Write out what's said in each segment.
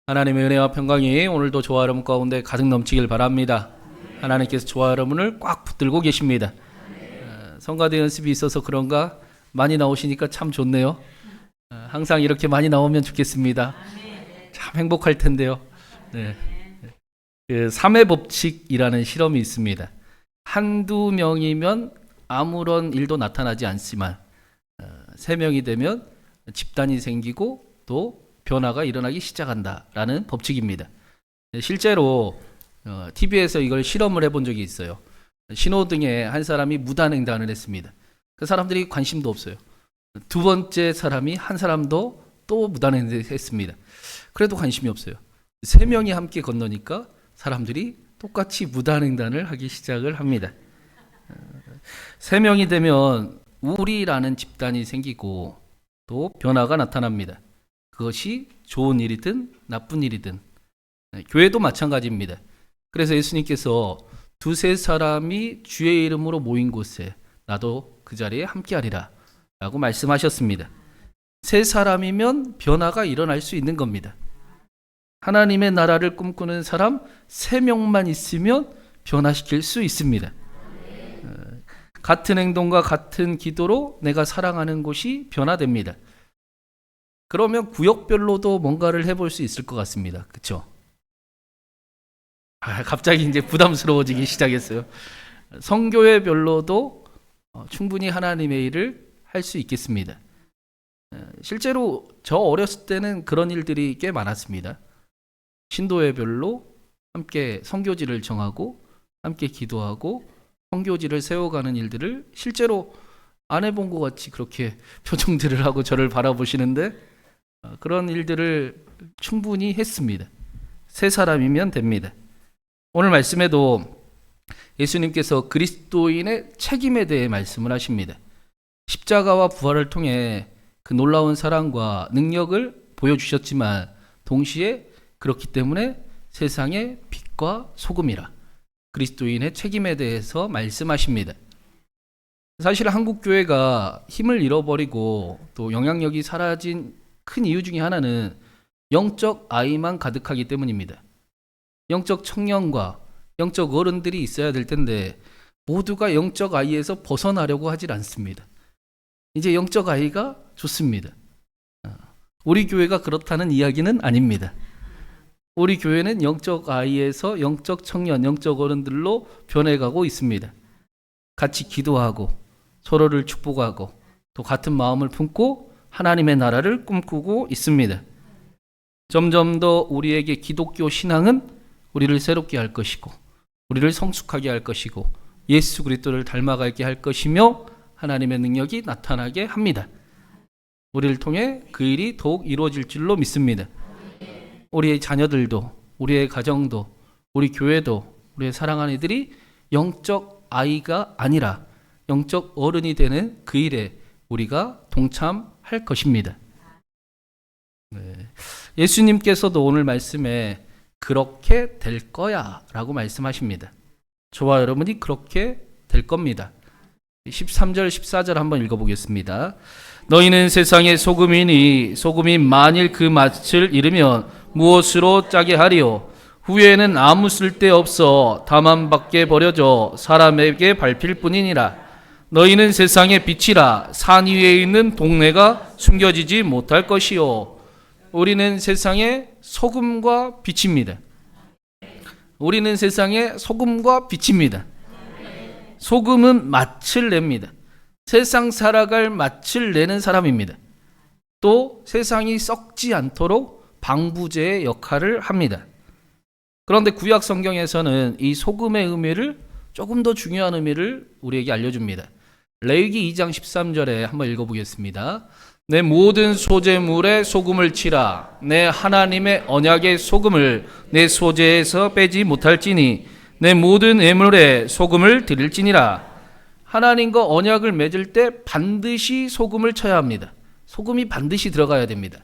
하나님의 은혜와 평강이 오늘도 저와 여러분 가운데 가득 넘치길 바랍니다. 하나님께서 저와 여러분을 꽉 붙들고 계십니다. 성가대 연습이 있어서 그런가 많이 나오시니까 참 좋네요. 항상 이렇게 많이 나오면 좋겠습니다. 참 행복할 텐데요. 네. 그 3의 법칙이라는 실험이 있습니다. 한두 명이면 아무런 일도 나타나지 않지만 3명이 되면 집단이 생기고 또 변화가 일어나기 시작한다라는 법칙입니다. 실제로 TV에서 이걸 실험을 해본 적이 있어요. 신호등에 한 사람이 무단횡단을 했습니다. 그 사람들이 관심도 없어요. 두 번째 사람이 한 사람도 또 무단횡단을 했습니다. 그래도 관심이 없어요. 3명이 함께 건너니까 사람들이 똑같이 무단횡단을 하기 시작을 합니다. 3명이 되면 우리라는 집단이 생기고 또 변화가 나타납니다. 그것이 좋은 일이든 나쁜 일이든 교회도 마찬가지입니다. 그래서 예수님께서 2-3 사람이 주의 이름으로 모인 곳에 나도 그 자리에 함께하리라 라고 말씀하셨습니다. 3 사람이면 변화가 일어날 수 있는 겁니다. 하나님의 나라를 꿈꾸는 사람 3명만 있으면 변화시킬 수 있습니다. 같은 행동과 같은 기도로 내가 사랑하는 곳이 변화됩니다. 그러면 구역별로도 뭔가를 해볼 수 있을 것 같습니다. 그렇죠? 갑자기 이제 부담스러워지기 시작했어요. 성교회별로도 충분히 하나님의 일을 할 수 있겠습니다. 실제로 저 어렸을 때는 그런 일들이 꽤 많았습니다. 신도회별로 함께 선교지를 정하고 함께 기도하고 선교지를 세워가는 일들을 실제로 안 해본 것 같이 그렇게 표정들을 하고 저를 바라보시는데 그런 일들을 충분히 했습니다. 3 사람이면 됩니다. 오늘 말씀에도 예수님께서 그리스도인의 책임에 대해 말씀을 하십니다. 십자가와 부활을 통해 그 놀라운 사랑과 능력을 보여주셨지만 동시에 그렇기 때문에 세상의 빛과 소금이라 그리스도인의 책임에 대해서 말씀하십니다. 사실 한국교회가 힘을 잃어버리고 또 영향력이 사라진 큰 이유 중에 하나는 영적 아이만 가득하기 때문입니다. 영적 청년과 영적 어른들이 있어야 될 텐데 모두가 영적 아이에서 벗어나려고 하질 않습니다. 이제 영적 아이가 좋습니다. 우리 교회가 그렇다는 이야기는 아닙니다. 우리 교회는 영적 아이에서 영적 청년, 영적 어른들로 변해가고 있습니다. 같이 기도하고 서로를 축복하고 또 같은 마음을 품고 하나님의 나라를 꿈꾸고 있습니다. 점점 더 우리에게 기독교 신앙은 우리를 새롭게 할 것이고 우리를 성숙하게 할 것이고 예수 그리스도를 닮아가게 할 것이며 하나님의 능력이 나타나게 합니다. 우리를 통해 그 일이 더욱 이루어질 줄로 믿습니다. 우리의 자녀들도 우리의 가정도 우리 교회도 우리의 사랑하는 이들이 영적 아이가 아니라 영적 어른이 되는 그 일에 우리가 동참할 것입니다. 예수님께서도 오늘 말씀에 그렇게 될 거야 라고 말씀하십니다. 저와 여러분이 그렇게 될 겁니다. 13절 14절 한번 읽어보겠습니다. 너희는 세상의 소금이니 소금이 만일 그 맛을 잃으면 무엇으로 짜게 하리요? 후에는 아무 쓸데없어 다만 밖에 버려져 사람에게 밟힐 뿐이니라. 너희는 세상의 빛이라. 산 위에 있는 동네가 숨겨지지 못할 것이요. 우리는 세상의 소금과 빛입니다. 우리는 세상의 소금과 빛입니다. 소금은 맛을 냅니다. 세상 살아갈 맛을 내는 사람입니다. 또 세상이 썩지 않도록 방부제의 역할을 합니다. 그런데 구약 성경에서는 이 소금의 의미를 조금 더 중요한 의미를 우리에게 알려줍니다. 레위기 2장 13절에 한번 읽어보겠습니다. 내 모든 소재물에 소금을 치라. 내 하나님의 언약의 소금을 내 소재에서 빼지 못할지니 내 모든 예물에 소금을 드릴지니라. 하나님과 언약을 맺을 때 반드시 소금을 쳐야 합니다. 소금이 반드시 들어가야 됩니다.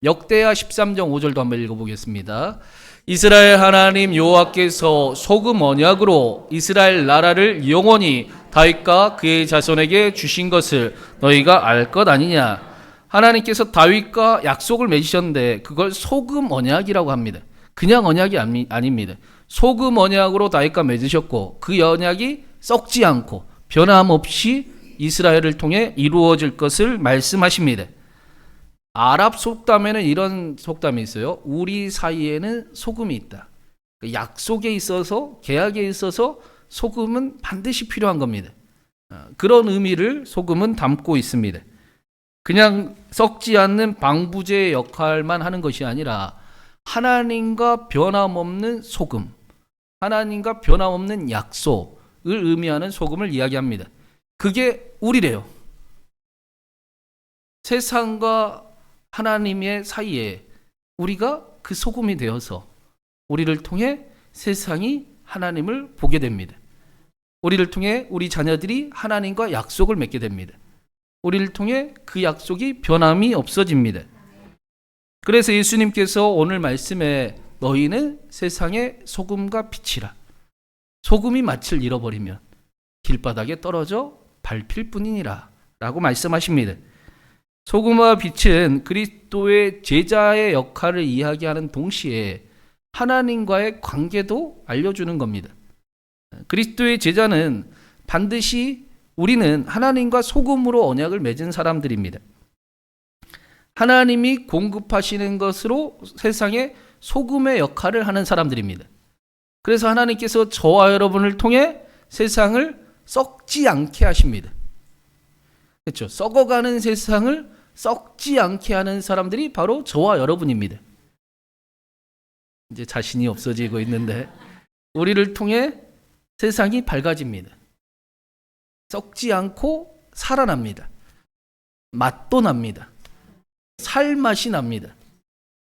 역대하 13장 5절도 한번 읽어보겠습니다. 이스라엘 하나님 여호와께서 소금 언약으로 이스라엘 나라를 영원히 다윗과 그의 자손에게 주신 것을 너희가 알 것 아니냐. 하나님께서 다윗과 약속을 맺으셨는데 그걸 소금 언약이라고 합니다. 그냥 언약이 아닙니다. 소금 언약으로 다윗과 맺으셨고 그 언약이 썩지 않고 변함없이 이스라엘을 통해 이루어질 것을 말씀하십니다. 아랍 속담에는 이런 속담이 있어요. 우리 사이에는 소금이 있다. 약속에 있어서, 계약에 있어서 소금은 반드시 필요한 겁니다. 그런 의미를 소금은 담고 있습니다. 그냥 썩지 않는 방부제의 역할만 하는 것이 아니라 하나님과 변함없는 소금, 하나님과 변함없는 약속을 의미하는 소금을 이야기합니다. 그게 우리래요. 세상과 하나님의 사이에 우리가 그 소금이 되어서 우리를 통해 세상이 하나님을 보게 됩니다. 우리를 통해 우리 자녀들이 하나님과 약속을 맺게 됩니다. 우리를 통해 그 약속이 변함이 없어집니다. 그래서 예수님께서 오늘 말씀에 너희는 세상의 소금과 빛이라. 소금이 맛을 잃어버리면 길바닥에 떨어져 밟힐 뿐이니라 라고 말씀하십니다. 소금과 빛은 그리스도의 제자의 역할을 이야기하는 동시에 하나님과의 관계도 알려주는 겁니다. 그리스도의 제자는 반드시 우리는 하나님과 소금으로 언약을 맺은 사람들입니다. 하나님이 공급하시는 것으로 세상에 소금의 역할을 하는 사람들입니다. 그래서 하나님께서 저와 여러분을 통해 세상을 썩지 않게 하십니다. 그렇죠? 썩어가는 세상을 썩지 않게 하는 사람들이 바로 저와 여러분입니다. 이제 자신이 없어지고 있는데 우리를 통해 세상이 밝아집니다. 썩지 않고 살아납니다. 맛도 납니다. 살맛이 납니다.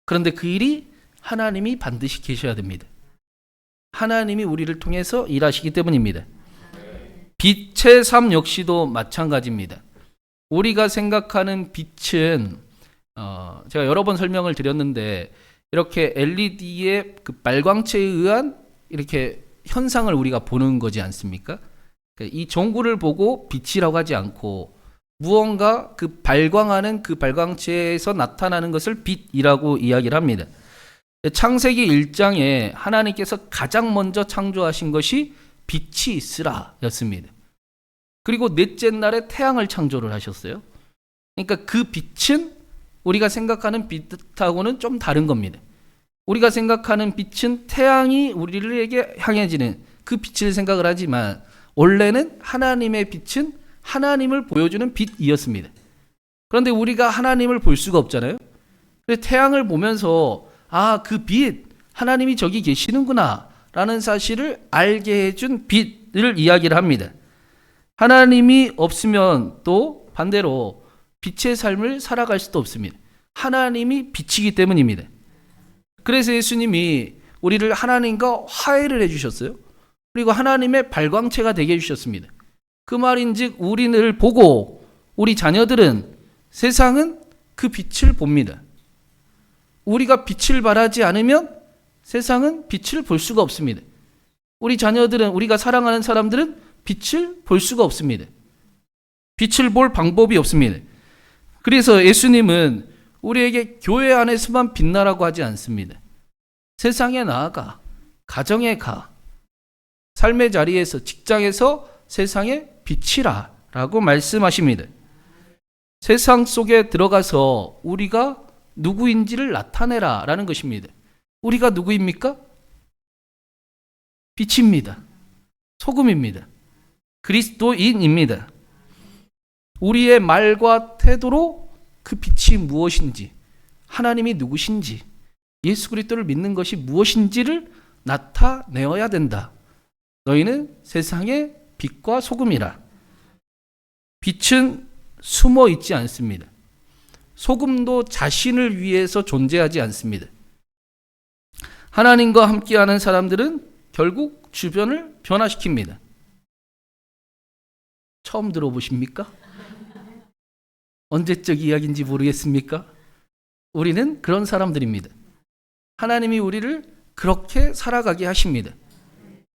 그런데 그 일이 하나님이 반드시 계셔야 됩니다. 하나님이 우리를 통해서 일하시기 때문입니다. 빛의 삶 역시도 마찬가지입니다. 우리가 생각하는 빛은 제가 여러 번 설명을 드렸는데 이렇게 LED의 그 발광체에 의한 이렇게 현상을 우리가 보는 거지 않습니까? 이 전구를 보고 빛이라고 하지 않고 무언가 그 발광하는 그 발광체에서 나타나는 것을 빛이라고 이야기를 합니다. 창세기 1장에 하나님께서 가장 먼저 창조하신 것이 빛이 있으라 였습니다. 그리고 넷째 날에 태양을 창조를 하셨어요. 그러니까 그 빛은 우리가 생각하는 빛하고는 좀 다른 겁니다. 우리가 생각하는 빛은 태양이 우리에게 향해지는 그 빛을 생각을 하지만 원래는 하나님의 빛은 하나님을 보여주는 빛이었습니다. 그런데 우리가 하나님을 볼 수가 없잖아요. 그래서 태양을 보면서 그 빛, 하나님이 저기 계시는구나 라는 사실을 알게 해준 빛을 이야기를 합니다. 하나님이 없으면 또 반대로 빛의 삶을 살아갈 수도 없습니다. 하나님이 빛이기 때문입니다. 그래서 예수님이 우리를 하나님과 화해를 해주셨어요. 그리고 하나님의 발광체가 되게 해주셨습니다. 그 말인즉 우리를 보고 우리 자녀들은 세상은 그 빛을 봅니다. 우리가 빛을 발하지 않으면 세상은 빛을 볼 수가 없습니다. 우리 자녀들은, 우리가 사랑하는 사람들은 빛을 볼 수가 없습니다. 빛을 볼 방법이 없습니다. 그래서 예수님은 우리에게 교회 안에서만 빛나라고 하지 않습니다. 세상에 나아가, 가정에 가, 삶의 자리에서, 직장에서 세상에 빛이라 라고 말씀하십니다. 세상 속에 들어가서 우리가 누구인지를 나타내라 라는 것입니다. 우리가 누구입니까? 빛입니다. 소금입니다. 그리스도인입니다. 우리의 말과 태도로 그 빛이 무엇인지, 하나님이 누구신지, 예수 그리스도를 믿는 것이 무엇인지를 나타내어야 된다. 너희는 세상의 빛과 소금이라. 빛은 숨어 있지 않습니다. 소금도 자신을 위해서 존재하지 않습니다. 하나님과 함께하는 사람들은 결국 주변을 변화시킵니다. 처음 들어보십니까? 언제적 이야기인지 모르겠습니까? 우리는 그런 사람들입니다. 하나님이 우리를 그렇게 살아가게 하십니다.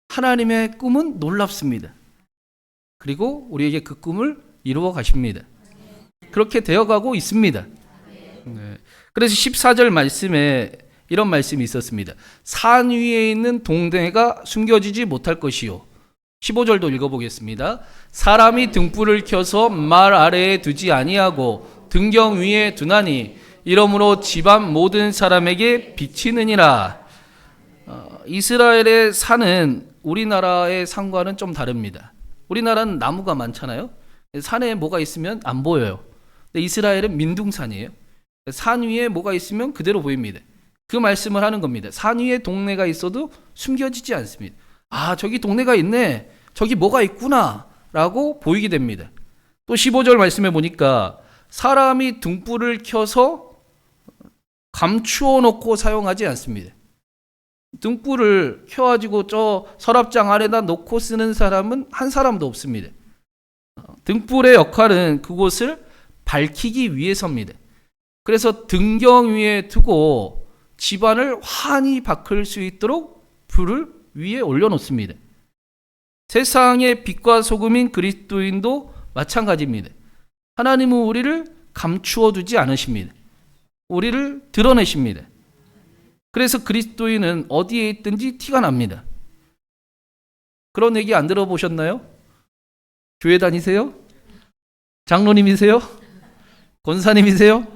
하나님의 꿈은 놀랍습니다. 그리고 우리에게 그 꿈을 이루어 가십니다. 그렇게 되어가고 있습니다. 네. 그래서 14절 말씀에 이런 말씀이 있었습니다. 산 위에 있는 동네가 숨겨지지 못할 것이요. 15절도 읽어보겠습니다. 사람이 등불을 켜서 말 아래에 두지 아니하고 등경 위에 두나니 이러므로 집안 모든 사람에게 비치느니라. 이스라엘의 산은 우리나라의 산과는 좀 다릅니다. 우리나라는 나무가 많잖아요. 산에 뭐가 있으면 안 보여요. 근데 이스라엘은 민둥산이에요. 산 위에 뭐가 있으면 그대로 보입니다. 그 말씀을 하는 겁니다. 산 위에 동네가 있어도 숨겨지지 않습니다. 아, 저기 동네가 있네. 저기 뭐가 있구나. 라고 보이게 됩니다. 또 15절 말씀해 보니까 사람이 등불을 켜서 감추어 놓고 사용하지 않습니다. 등불을 켜가지고 저 서랍장 안에다 놓고 쓰는 사람은 한 사람도 없습니다. 등불의 역할은 그곳을 밝히기 위해서입니다. 그래서 등경 위에 두고 집안을 환히 밝힐 수 있도록 불을 위에 올려놓습니다. 세상의 빛과 소금인 그리스도인도 마찬가지입니다. 하나님은 우리를 감추어 두지 않으십니다. 우리를 드러내십니다. 그래서 그리스도인은 어디에 있든지 티가 납니다. 그런 얘기 안 들어보셨나요? 교회 다니세요? 장로님이세요? 권사님이세요?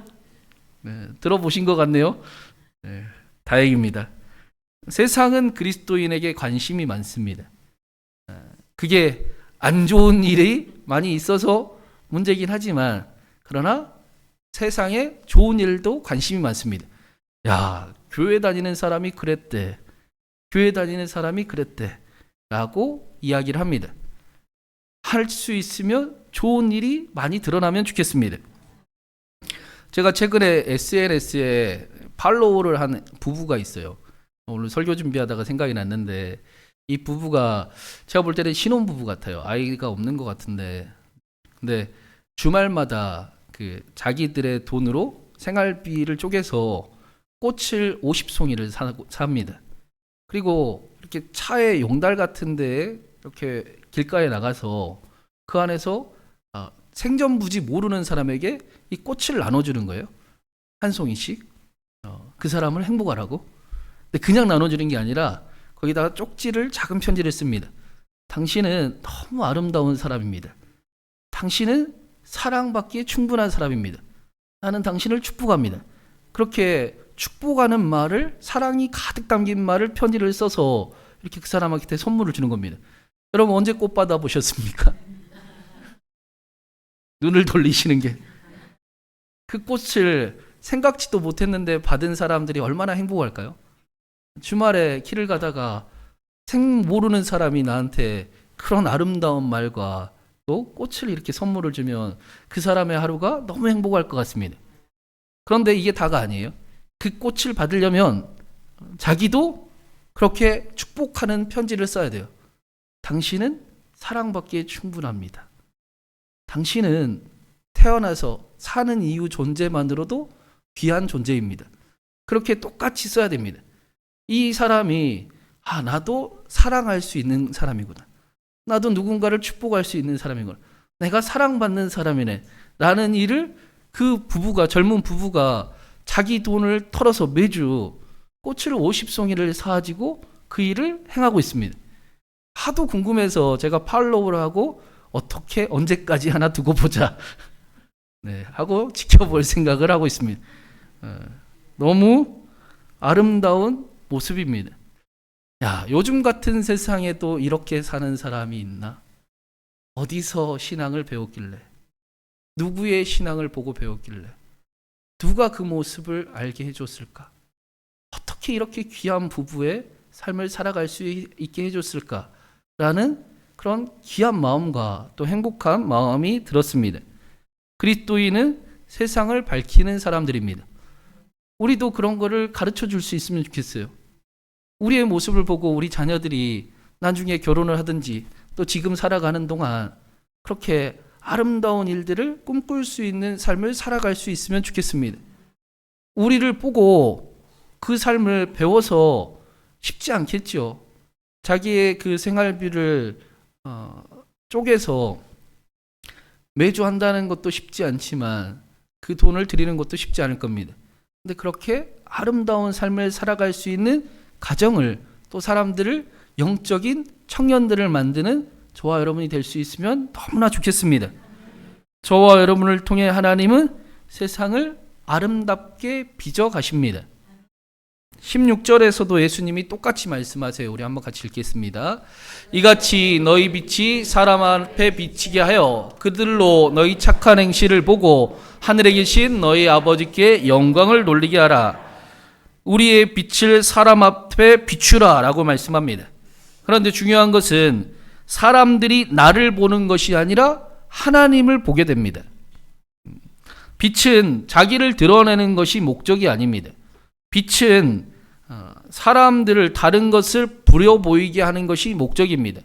네, 들어보신 것 같네요. 네, 다행입니다. 세상은 그리스도인에게 관심이 많습니다. 그게 안 좋은 일이 많이 있어서 문제긴 하지만 그러나 세상에 좋은 일도 관심이 많습니다. 야, 교회 다니는 사람이 그랬대. 교회 다니는 사람이 그랬대. 라고 이야기를 합니다. 할 수 있으면 좋은 일이 많이 드러나면 좋겠습니다. 제가 최근에 SNS에 팔로우를 한 부부가 있어요. 오늘 설교 준비하다가 생각이 났는데 이 부부가 제가 볼 때는 신혼부부 같아요. 아이가 없는 것 같은데 근데 주말마다 그 자기들의 돈으로 생활비를 쪼개서 꽃을 50송이를 삽니다. 그리고 이렇게 차에 용달 같은 데에 이렇게 길가에 나가서 그 안에서 생전부지 모르는 사람에게 이 꽃을 나눠주는 거예요. 한 송이씩. 그 사람을 행복하라고. 근데 그냥 나눠주는 게 아니라 거기다가 쪽지를 작은 편지를 씁니다. 당신은 너무 아름다운 사람입니다. 당신은 사랑받기에 충분한 사람입니다. 나는 당신을 축복합니다. 그렇게 축복하는 말을 사랑이 가득 담긴 말을 편지를 써서 이렇게 그 사람한테 선물을 주는 겁니다. 여러분 언제 꽃 받아보셨습니까? 눈을 돌리시는 게. 그 꽃을 생각지도 못했는데 받은 사람들이 얼마나 행복할까요? 주말에 길을 가다가 모르는 사람이 나한테 그런 아름다운 말과 또 꽃을 이렇게 선물을 주면 그 사람의 하루가 너무 행복할 것 같습니다. 그런데 이게 다가 아니에요. 그 꽃을 받으려면 자기도 그렇게 축복하는 편지를 써야 돼요. 당신은 사랑받기에 충분합니다. 당신은 태어나서 사는 이유 존재만으로도 귀한 존재입니다. 그렇게 똑같이 써야 됩니다. 이 사람이 나도 사랑할 수 있는 사람이구나. 나도 누군가를 축복할 수 있는 사람이구나. 내가 사랑받는 사람이네. 라는 일을 그 부부가 젊은 부부가 자기 돈을 털어서 매주 꽃을 50송이를 사가지고 그 일을 행하고 있습니다. 하도 궁금해서 제가 팔로우를 하고 어떻게 언제까지 하나 두고 보자 네, 하고 지켜볼 생각을 하고 있습니다. 너무 아름다운 모습입니다. 야, 요즘 같은 세상에도 이렇게 사는 사람이 있나? 어디서 신앙을 배웠길래? 누구의 신앙을 보고 배웠길래? 누가 그 모습을 알게 해줬을까? 어떻게 이렇게 귀한 부부의 삶을 살아갈 수 있게 해줬을까? 라는 그런 귀한 마음과 또 행복한 마음이 들었습니다. 그리스도인은 세상을 밝히는 사람들입니다. 우리도 그런 거를 가르쳐 줄 수 있으면 좋겠어요. 우리의 모습을 보고 우리 자녀들이 나중에 결혼을 하든지 또 지금 살아가는 동안 그렇게 아름다운 일들을 꿈꿀 수 있는 삶을 살아갈 수 있으면 좋겠습니다. 우리를 보고 그 삶을 배워서 쉽지 않겠죠. 자기의 그 생활비를 쪼개서 매주 한다는 것도 쉽지 않지만 그 돈을 드리는 것도 쉽지 않을 겁니다. 근데 그렇게 아름다운 삶을 살아갈 수 있는 가정을, 또 사람들을, 영적인 청년들을 만드는 저와 여러분이 될 수 있으면 너무나 좋겠습니다. 저와 여러분을 통해 하나님은 세상을 아름답게 빚어 가십니다. 16절에서도 예수님이 똑같이 말씀하세요. 우리 한번 같이 읽겠습니다. 이같이 너희 빛이 사람 앞에 비치게 하여 그들로 너희 착한 행실을 보고 하늘에 계신 너희 아버지께 영광을 돌리게 하라. 우리의 빛을 사람 앞에 비추라 라고 말씀합니다. 그런데 중요한 것은 사람들이 나를 보는 것이 아니라 하나님을 보게 됩니다. 빛은 자기를 드러내는 것이 목적이 아닙니다. 빛은 사람들을, 다른 것을 부려 보이게 하는 것이 목적입니다.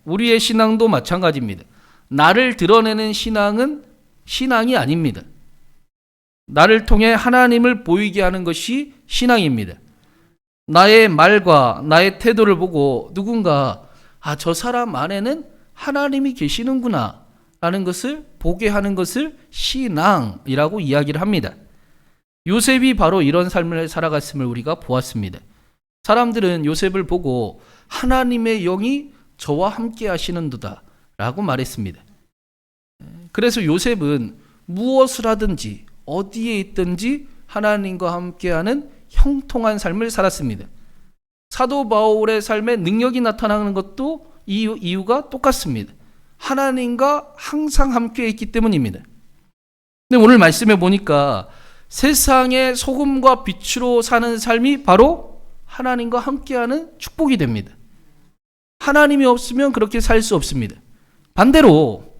우리의 신앙도 마찬가지입니다. 나를 드러내는 신앙은 신앙이 아닙니다. 나를 통해 하나님을 보이게 하는 것이 신앙입니다. 나의 말과 나의 태도를 보고 누군가 저 사람 안에는 하나님이 계시는구나 라는 것을 보게 하는 것을 신앙이라고 이야기를 합니다. 요셉이 바로 이런 삶을 살아갔음을 우리가 보았습니다. 사람들은 요셉을 보고 하나님의 영이 저와 함께 하시는도다 라고 말했습니다. 그래서 요셉은 무엇을 하든지 어디에 있든지 하나님과 함께하는 형통한 삶을 살았습니다. 사도 바울의 삶에 능력이 나타나는 것도 이유가 똑같습니다. 하나님과 항상 함께 있기 때문입니다. 근데 오늘 말씀해 보니까 세상의 소금과 빛으로 사는 삶이 바로 하나님과 함께하는 축복이 됩니다. 하나님이 없으면 그렇게 살 수 없습니다. 반대로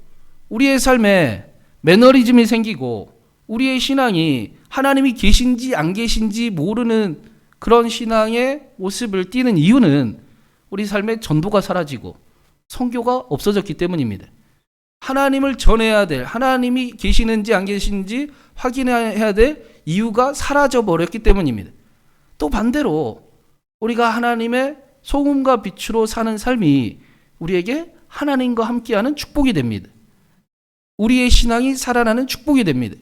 우리의 삶에 매너리즘이 생기고 우리의 신앙이 하나님이 계신지 안 계신지 모르는 그런 신앙의 모습을 띠는 이유는 우리 삶에 전도가 사라지고 선교가 없어졌기 때문입니다. 하나님을 전해야 될, 하나님이 계시는지 안 계시는지 확인해야 될 이유가 사라져 버렸기 때문입니다. 또 반대로 우리가 하나님의 소금과 빛으로 사는 삶이 우리에게 하나님과 함께하는 축복이 됩니다. 우리의 신앙이 살아나는 축복이 됩니다.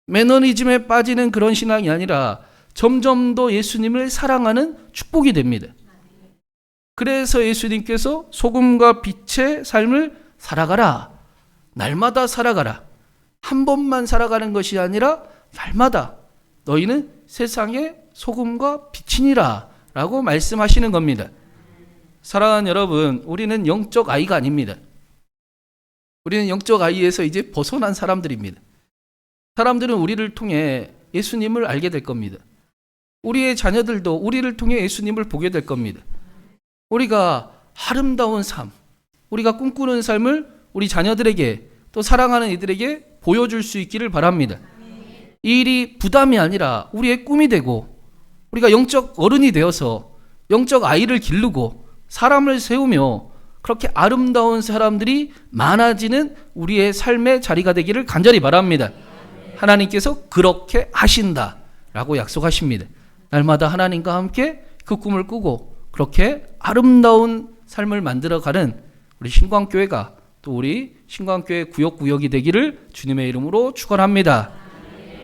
매너리즘에 빠지는 그런 신앙이 아니라 점점 더 예수님을 사랑하는 축복이 됩니다. 그래서 예수님께서 소금과 빛의 삶을 살아가라. 날마다 살아가라. 한 번만 살아가는 것이 아니라 날마다 너희는 세상의 소금과 빛이니라 라고 말씀하시는 겁니다. 사랑하는 여러분, 우리는 영적 아이가 아닙니다. 우리는 영적 아이에서 이제 벗어난 사람들입니다. 사람들은 우리를 통해 예수님을 알게 될 겁니다. 우리의 자녀들도 우리를 통해 예수님을 보게 될 겁니다. 우리가 아름다운 삶, 우리가 꿈꾸는 삶을 우리 자녀들에게, 또 사랑하는 이들에게 보여줄 수 있기를 바랍니다. 이 일이 부담이 아니라 우리의 꿈이 되고 우리가 영적 어른이 되어서 영적 아이를 기르고 사람을 세우며 그렇게 아름다운 사람들이 많아지는 우리의 삶의 자리가 되기를 간절히 바랍니다. 하나님께서 그렇게 하신다라고 약속하십니다. 날마다 하나님과 함께 그 꿈을 꾸고 그렇게 아름다운 삶을 만들어가는 우리 신광교회가, 또 우리 신광교회 구역구역이 되기를 주님의 이름으로 축원합니다.